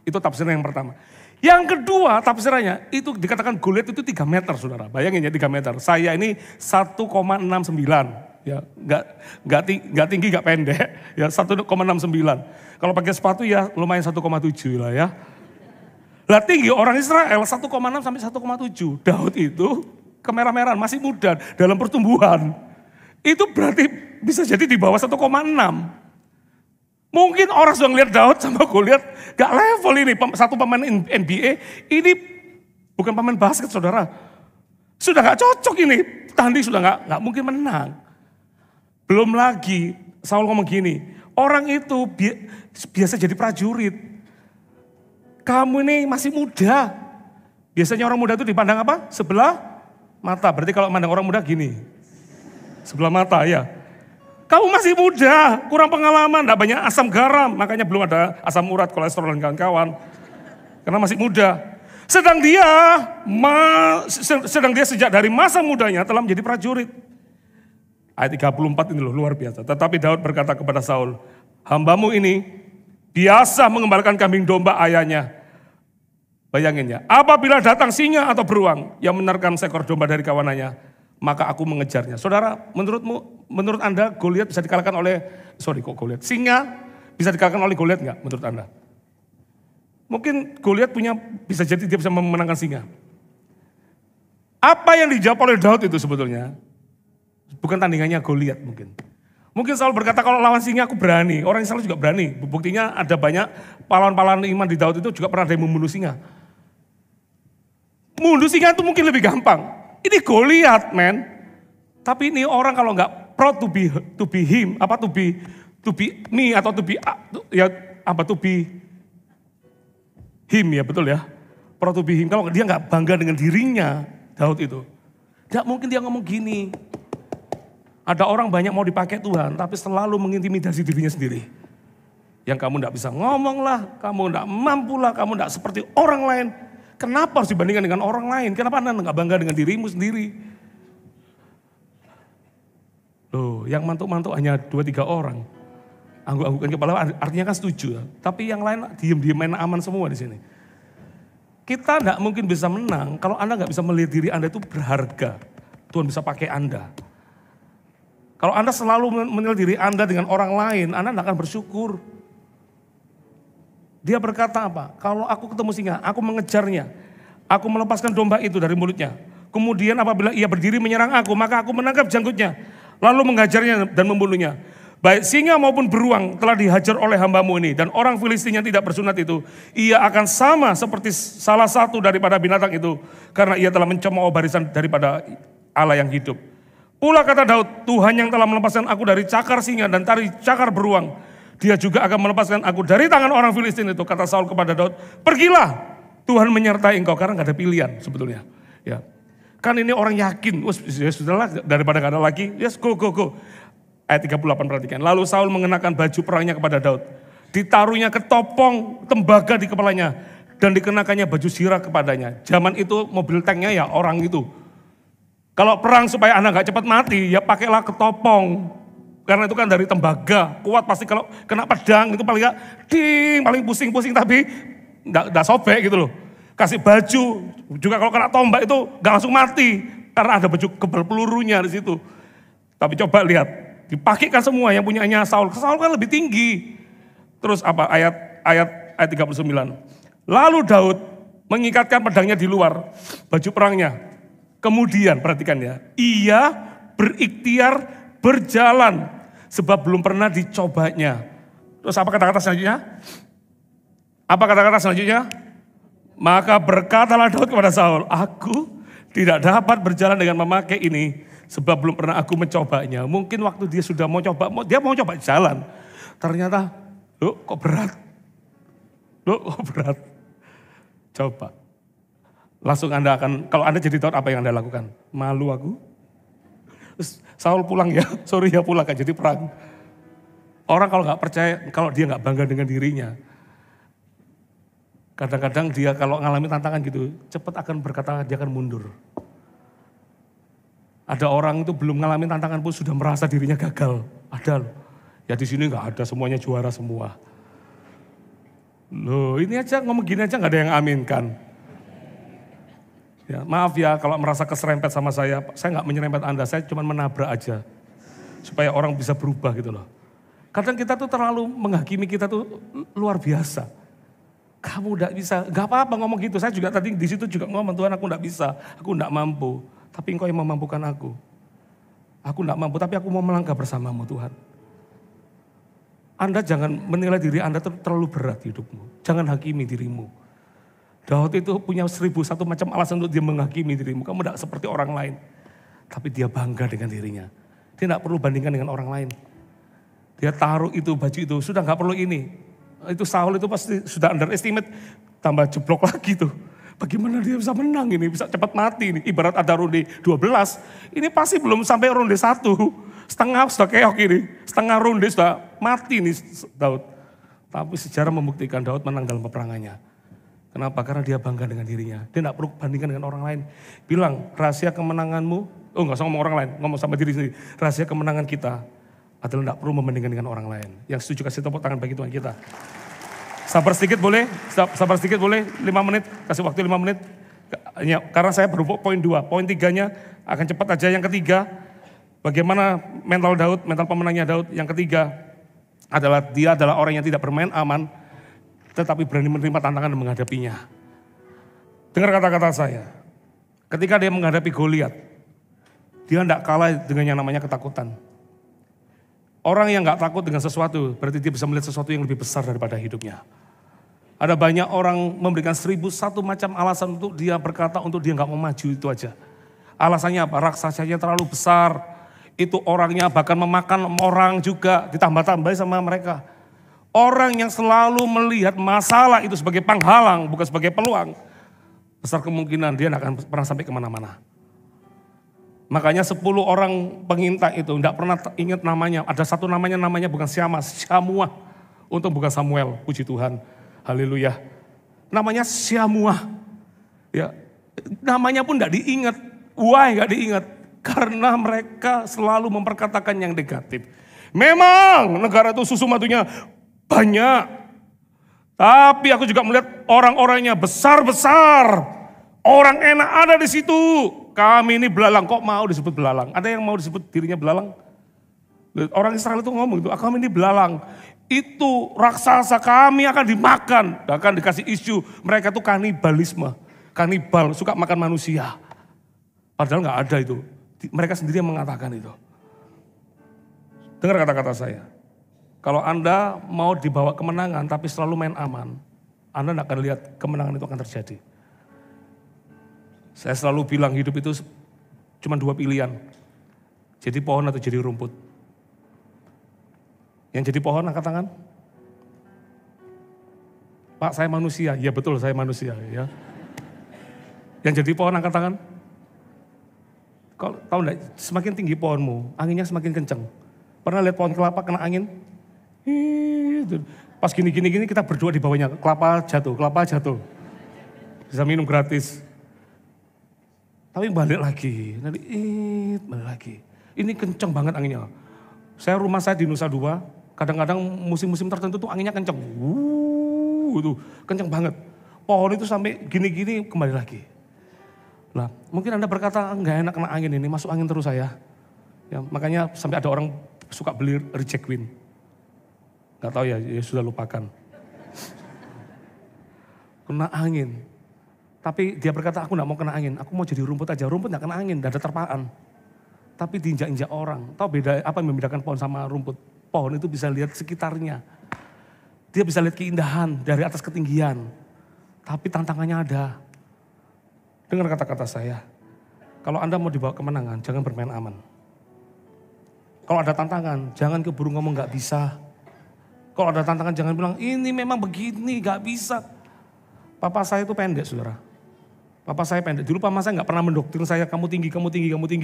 Itu tafsiran yang pertama. Yang kedua tafsirannya itu dikatakan Goliat itu 3 meter saudara. Bayangin ya 3 meter. Saya ini 1,69. Ya, nggak tinggi nggak pendek. Ya 1,69. Kalau pakai sepatu ya lumayan 1,7 lah ya. Lah tinggi orang Israel 1,6 sampai 1,7. Daud itu kemerah-merahan masih muda dalam pertumbuhan. Itu berarti bisa jadi di bawah 1,6. Mungkin orang sudah ngeliat Daud sama Goliat, gak level ini. Satu pemain NBA, ini bukan pemain basket saudara. Sudah gak cocok ini, tanding sudah gak mungkin menang. Belum lagi, Saul ngomong gini, orang itu biasa jadi prajurit. Kamu ini masih muda. Biasanya orang muda itu dipandang apa? Sebelah mata, berarti kalau mandang orang muda gini. Sebelah mata ya. Kamu masih muda, kurang pengalaman, tidak banyak asam garam. Makanya belum ada asam urat, kolesterol dan kawan-kawan. Karena masih muda. Sedang dia sejak dari masa mudanya telah menjadi prajurit. Ayat 34 ini loh, luar biasa. Tetapi Daud berkata kepada Saul, hambamu ini biasa mengembalakan kambing domba ayahnya. Bayangin ya, apabila datang singa atau beruang yang menerkam seekor domba dari kawanannya, maka aku mengejarnya. Saudara, menurut Anda Goliat bisa dikalahkan oleh, singa bisa dikalahkan oleh Goliat enggak menurut Anda? Mungkin Goliat bisa jadi dia bisa memenangkan singa. Apa yang dijawab oleh Daud itu sebetulnya bukan tandingannya Goliat mungkin. Mungkin Saul berkata kalau lawan singa aku berani, orang Israel juga berani. Buktinya ada banyak pahlawan-pahlawan iman di Daud itu juga pernah ada yang membunuh singa. Membunuh singa itu mungkin lebih gampang. Ini Goliat, men. Tapi ini orang kalau nggak proud to be him, to be me atau to be him ya, betul ya. Proud to be him, kalau dia nggak bangga dengan dirinya, Daud itu. Tidak mungkin dia ngomong gini. Ada orang banyak mau dipakai Tuhan, tapi selalu mengintimidasi dirinya sendiri. Yang kamu tidak bisa ngomong lah, kamu tidak mampu lah, kamu tidak seperti orang lain. Kenapa harus dibandingkan dengan orang lain? Kenapa Anda nggak bangga dengan dirimu sendiri? Loh, yang mantuk-mantuk hanya 2-3 orang. Angguk-anggukan kepala artinya kan setuju. Tapi yang lain diem-diem main aman semua di sini. Kita tidak mungkin bisa menang kalau Anda nggak bisa melihat diri Anda itu berharga. Tuhan bisa pakai Anda. Kalau Anda selalu menilai diri Anda dengan orang lain, Anda tidak akan bersyukur. Dia berkata apa? Kalau aku ketemu singa, aku mengejarnya. Aku melepaskan domba itu dari mulutnya. Kemudian apabila ia berdiri menyerang aku, maka aku menangkap janggutnya. Lalu menghajarnya dan membunuhnya. Baik singa maupun beruang telah dihajar oleh hambamu ini. Dan orang Filistin yang tidak bersunat itu, ia akan sama seperti salah satu daripada binatang itu. Karena ia telah mencemooh barisan daripada Allah yang hidup. Pula kata Daud, Tuhan yang telah melepaskan aku dari cakar singa dan dari cakar beruang. Dia juga akan melepaskan aku dari tangan orang Filistin itu. Kata Saul kepada Daud, pergilah, Tuhan menyertai engkau. Karena gak ada pilihan sebetulnya. Ya. Kan ini orang yakin, ya sudahlah daripada gak ada lagi, yes go. Ayat 38 perhatikan. Lalu Saul mengenakan baju perangnya kepada Daud. Ditaruhnya ketopong tembaga di kepalanya. Dan dikenakannya baju sirah kepadanya. Zaman itu mobil tanknya ya orang itu. Kalau perang supaya anak gak cepat mati, ya pakailah ketopong. Karena itu kan dari tembaga, kuat pasti kalau kena pedang itu paling paling pusing-pusing tapi gak sobek gitu loh. Kasih baju, juga kalau kena tombak itu gak langsung mati. Karena ada baju kebal pelurunya di situ. Tapi coba lihat, dipakaikan semua yang punyanya Saul. Saul kan lebih tinggi. Terus apa ayat 39. Lalu Daud mengikatkan pedangnya di luar baju perangnya. Kemudian perhatikan ya, ia berikhtiar berjalan. Sebab belum pernah dicobanya. Terus apa kata-kata selanjutnya? Apa kata-kata selanjutnya? Maka berkatalah Daud kepada Saul, aku tidak dapat berjalan dengan memakai ini. Sebab belum pernah aku mencobanya. Mungkin waktu dia sudah mau coba, dia mau coba jalan. Ternyata, loh kok berat? Coba. Langsung Anda akan, kalau Anda jadi Daud apa yang Anda lakukan? Malu aku? Terus Saul pulang ya, sorry ya pulang gak jadi perang. Orang kalau gak percaya, kalau dia gak bangga dengan dirinya. Kadang-kadang dia kalau ngalami tantangan gitu, cepat akan berkata dia akan mundur. Ada orang itu belum ngalami tantangan pun sudah merasa dirinya gagal. Ada loh. Ya di sini gak ada semuanya juara semua. Loh ini aja ngomong gini aja gak ada yang aminkan. Ya, maaf ya kalau merasa keserempet sama saya nggak menyerempet Anda, saya cuma menabrak aja. Supaya orang bisa berubah gitu loh. Kadang kita tuh terlalu menghakimi kita tuh luar biasa. Kamu nggak bisa, nggak apa-apa ngomong gitu. Saya juga tadi di situ juga ngomong, Tuhan aku nggak bisa, aku nggak mampu. Tapi Engkau yang memampukan aku. Aku nggak mampu, tapi aku mau melangkah bersamamu Tuhan. Anda jangan menilai diri Anda terlalu berat hidupmu. Jangan hakimi dirimu. Daud itu punya 1001 macam alasan untuk dia menghakimi dirimu. Kamu tidak seperti orang lain. Tapi dia bangga dengan dirinya. Dia tidak perlu bandingkan dengan orang lain. Dia taruh itu, baju itu, sudah gak perlu ini. Itu Saul itu pasti sudah underestimate, tambah jeblok lagi tuh. Bagaimana dia bisa menang ini, bisa cepat mati ini. Ibarat ada ronde 12, ini pasti belum sampai ronde 1. Setengah sudah keok ini, setengah ronde sudah mati nih Daud. Tapi sejarah membuktikan Daud menang dalam peperangannya. Kenapa? Karena dia bangga dengan dirinya. Dia tidak perlu bandingkan dengan orang lain. Bilang, rahasia kemenanganmu, gak usah ngomong orang lain, ngomong sama diri sendiri. Rahasia kemenangan kita adalah tidak perlu membandingkan dengan orang lain. Yang setuju kasih tepuk tangan bagi Tuhan kita. Sabar sedikit boleh? Sabar sedikit boleh? 5 menit, kasih waktu 5 menit. Karena saya baru poin 2, poin 3-nya akan cepat aja. Yang ketiga, bagaimana mental Daud, mental pemenangnya Daud. Yang ketiga adalah dia adalah orang yang tidak bermain aman, tetapi berani menerima tantangan dan menghadapinya. Dengar kata-kata saya. Ketika dia menghadapi Goliat, dia tidak kalah dengan yang namanya ketakutan. Orang yang gak takut dengan sesuatu, berarti dia bisa melihat sesuatu yang lebih besar daripada hidupnya. Ada banyak orang memberikan 1001 macam alasan untuk dia berkata untuk dia gak mau maju, itu aja. Alasannya apa? Raksasanya terlalu besar, itu orangnya bahkan memakan orang juga, ditambah-tambahi sama mereka. Orang yang selalu melihat masalah itu sebagai penghalang, bukan sebagai peluang, besar kemungkinan dia tidak akan pernah sampai kemana-mana. Makanya 10 orang pengintai itu tidak pernah ingat namanya. Ada satu namanya bukan Syamua. Untung bukan Samuel, puji Tuhan. Haleluya. Namanya Syamua. Ya, namanya pun tidak diingat. Why nggak diingat? Karena mereka selalu memperkatakan yang negatif. Memang negara itu susu matunya banyak. Tapi aku juga melihat orang-orangnya besar-besar. Orang enak ada di situ. Kami ini belalang, kok mau disebut belalang? Ada yang mau disebut dirinya belalang? Orang Israel itu ngomong itu, kami ini belalang. Itu raksasa, kami akan dimakan. Bahkan dikasih isu, mereka itu kanibalisme. Kanibal, suka makan manusia. Padahal nggak ada itu. Mereka sendiri yang mengatakan itu. Dengar kata-kata saya. Kalau Anda mau dibawa kemenangan tapi selalu main aman, Anda tidak akan lihat kemenangan itu akan terjadi. Saya selalu bilang hidup itu cuma 2 pilihan. Jadi pohon atau jadi rumput. Yang jadi pohon angkat tangan. Pak, saya manusia. Ya betul, saya manusia. Ya. Yang jadi pohon angkat tangan. Kalau tahu enggak, semakin tinggi pohonmu, anginnya semakin kencang. Pernah lihat pohon kelapa kena angin? Pas gini kita berdua di bawahnya, kelapa jatuh. Bisa minum gratis. Tapi balik lagi, nanti balik lagi. Ini kencang banget anginnya. Rumah saya di Nusa Dua, kadang-kadang musim-musim tertentu tuh anginnya kencang. Itu kencang banget. Pohon itu sampai gini-gini kembali lagi. Nah, mungkin Anda berkata, enggak enak kena angin ini, masuk angin terus saya. Ya, makanya sampai ada orang suka beli reject wind. Enggak tahu ya sudah lupakan. Kena angin. Tapi dia berkata, aku enggak mau kena angin, aku mau jadi rumput aja. Rumput enggak kena angin, enggak ada terpaan. Tapi diinjak-injak orang. Tahu beda apa yang membedakan pohon sama rumput? Pohon itu bisa lihat sekitarnya. Dia bisa lihat keindahan dari atas ketinggian. Tapi tantangannya ada. Dengar kata-kata saya. Kalau Anda mau dibawa kemenangan, jangan bermain aman. Kalau ada tantangan, jangan keburu ngomong gak bisa. Kalau ada tantangan, jangan bilang, ini memang begini, gak bisa. Papa saya itu pendek, saudara. Papa saya pendek. Dulu mama saya gak pernah mendoktrin saya, kamu tinggi,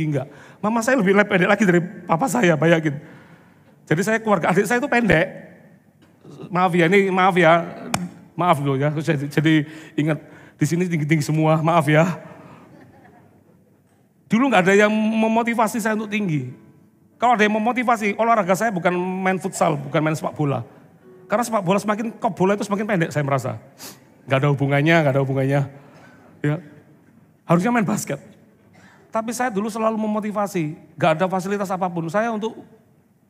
enggak. Mama saya lebih pendek lagi dari papa saya, bayangin. Jadi saya keluarga, adik saya itu pendek. Maaf loh ya, jadi ingat di sini tinggi-tinggi semua, maaf ya. Dulu gak ada yang memotivasi saya untuk tinggi. Kalau ada yang memotivasi, olahraga saya bukan main futsal, bukan main sepak bola. Karena sepak bola bola itu semakin pendek saya merasa. Gak ada hubungannya. Ya. Harusnya main basket. Tapi saya dulu selalu memotivasi, gak ada fasilitas apapun.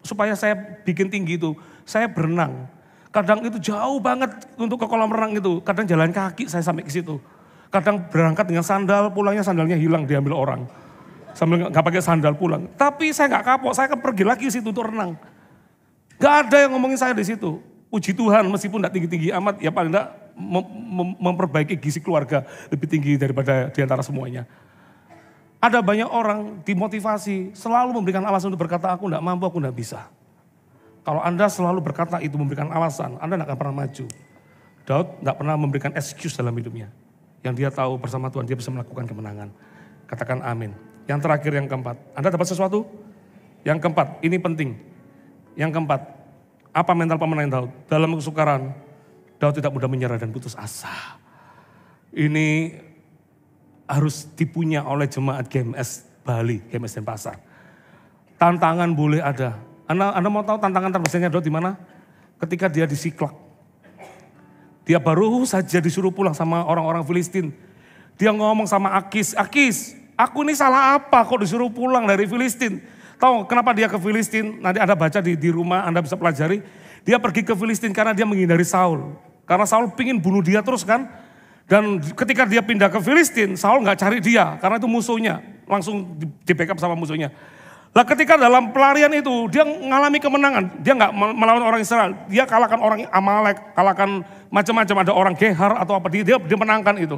Supaya saya bikin tinggi itu, saya berenang. Kadang itu jauh banget untuk ke kolam renang itu. Kadang jalan kaki saya sampai ke situ. Kadang berangkat dengan sandal, pulangnya sandalnya hilang diambil orang. Sambil gak pakai sandal pulang. Tapi saya gak kapok, saya akan pergi lagi ke situ untuk renang. Gak ada yang ngomongin saya di situ. Puji Tuhan, meskipun gak tinggi-tinggi amat, ya paling gak memperbaiki gizi keluarga lebih tinggi daripada diantara semuanya. Ada banyak orang dimotivasi, selalu memberikan alasan untuk berkata, aku gak mampu, aku gak bisa. Kalau Anda selalu berkata itu memberikan alasan, Anda gak akan pernah maju. Daud gak pernah memberikan excuse dalam hidupnya. Yang dia tahu bersama Tuhan dia bisa melakukan kemenangan. Katakan amin. Yang terakhir, yang keempat. Anda dapat sesuatu? Yang keempat, ini penting. Yang keempat, apa mental pemenang Daud? Dalam kesukaran, Daud tidak mudah menyerah dan putus asa. Ini harus dipunya oleh jemaat GMS Bali, GMS Denpasar. Tantangan boleh ada. Anda mau tahu tantangan terbesarnya Daud di mana? Ketika dia di Siklak. Dia baru saja disuruh pulang sama orang-orang Filistin. Dia ngomong sama Akis, aku ini salah apa kok disuruh pulang dari Filistin? Tahu kenapa dia ke Filistin? Nanti Anda baca di rumah, Anda bisa pelajari. Dia pergi ke Filistin karena dia menghindari Saul. Karena Saul pingin bunuh dia terus kan. Dan ketika dia pindah ke Filistin, Saul nggak cari dia karena itu musuhnya, langsung di backup sama musuhnya. Lah ketika dalam pelarian itu dia mengalami kemenangan, dia nggak melawan orang Israel, dia kalahkan orang Amalek, kalahkan macam-macam, ada orang Gehar atau apa, dia menangkan itu.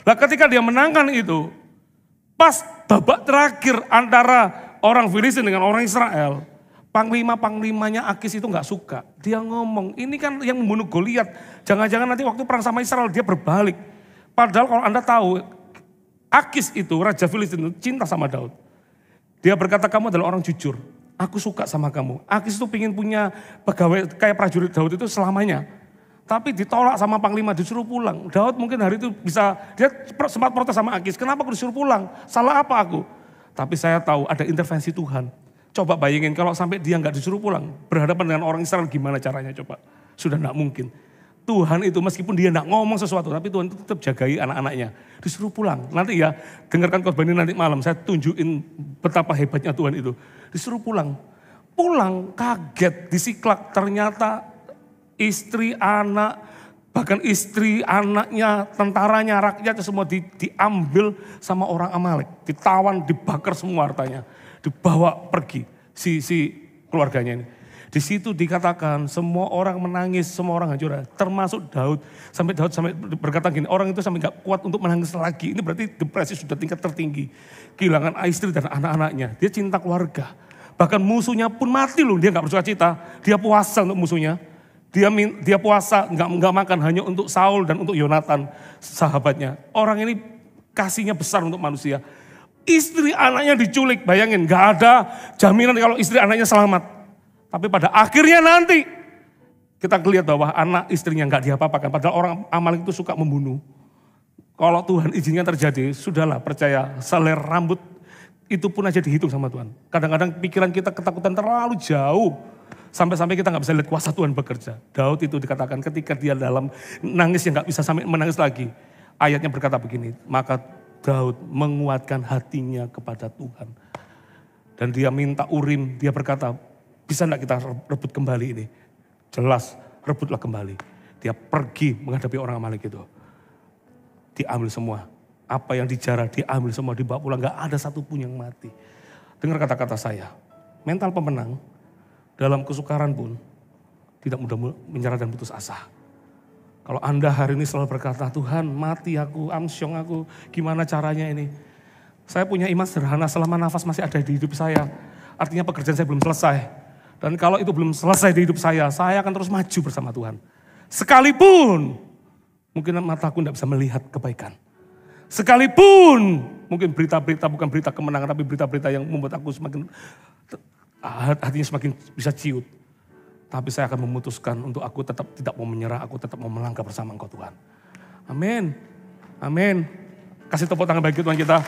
Lah ketika dia menangkan itu, pas babak terakhir antara orang Filistin dengan orang Israel, panglima-panglimanya Akis itu nggak suka. Dia ngomong, ini kan yang membunuh Goliat. Jangan-jangan nanti waktu perang sama Israel dia berbalik. Padahal kalau Anda tahu, Akis itu, Raja Filistin itu cinta sama Daud. Dia berkata, kamu adalah orang jujur. Aku suka sama kamu. Akis itu ingin punya pegawai kayak prajurit Daud itu selamanya. Tapi ditolak sama panglima, disuruh pulang. Daud mungkin hari itu bisa, dia sempat protes sama Akis. Kenapa aku disuruh pulang? Salah apa aku? Tapi saya tahu ada intervensi Tuhan. Coba bayangin kalau sampai dia nggak disuruh pulang, berhadapan dengan orang Israel gimana caranya coba? Sudah nggak mungkin. Tuhan itu meskipun dia nggak ngomong sesuatu, tapi Tuhan itu tetap jagai anak-anaknya. Disuruh pulang. Nanti ya, dengarkan khotbah ini nanti malam, saya tunjukin betapa hebatnya Tuhan itu. Disuruh pulang. Pulang kaget, disiklak. Ternyata istri, anak, bahkan istri, anaknya, tentaranya, rakyatnya semua diambil sama orang Amalek. Ditawan, dibakar semua hartanya. Dibawa pergi si keluarganya ini. Di situ dikatakan semua orang menangis, semua orang hancur, termasuk Daud. Daud sampai berkata gini, orang itu sampai gak kuat untuk menangis lagi. Ini berarti depresi sudah tingkat tertinggi. Kehilangan istri dan anak-anaknya. Dia cinta keluarga. Bahkan musuhnya pun mati loh, dia gak bersuka cita. Dia puasa untuk musuhnya. Dia puasa gak makan hanya untuk Saul dan untuk Yonatan sahabatnya. Orang ini kasihnya besar untuk manusia. Istri anaknya diculik, bayangin gak ada jaminan kalau istri anaknya selamat. Tapi pada akhirnya nanti kita lihat bahwa anak istrinya gak diapa-apakan. Padahal orang Amalek itu suka membunuh. Kalau Tuhan izinnya terjadi, sudahlah percaya seler rambut itu pun aja dihitung sama Tuhan. Kadang-kadang pikiran kita ketakutan terlalu jauh. Sampai-sampai kita gak bisa lihat kuasa Tuhan bekerja. Daud itu dikatakan ketika dia dalam nangis yang gak bisa sampai menangis lagi. Ayatnya berkata begini, maka Daud menguatkan hatinya kepada Tuhan. Dan dia minta Urim, dia berkata, bisa enggak kita rebut kembali ini? Jelas, rebutlah kembali. Dia pergi menghadapi orang Amalek itu. Diambil semua. Apa yang dijarah diambil semua, dibawa pulang. Gak ada satupun yang mati. Dengar kata-kata saya, mental pemenang dalam kesukaran pun tidak mudah menyerah dan putus asa. Kalau Anda hari ini selalu berkata, Tuhan mati aku, amsyong aku, gimana caranya ini? Saya punya iman sederhana, selama nafas masih ada di hidup saya. Artinya pekerjaan saya belum selesai. Dan kalau itu belum selesai di hidup saya akan terus maju bersama Tuhan. Sekalipun, mungkin mataku tidak bisa melihat kebaikan. Sekalipun, mungkin berita-berita bukan berita kemenangan, tapi berita-berita yang membuat aku hatinya semakin bisa ciut. Tapi saya akan memutuskan untuk aku tetap tidak mau menyerah, aku tetap mau melangkah bersama Engkau Tuhan. Amin. Amin. Kasih tepuk tangan bagi Tuhan kita.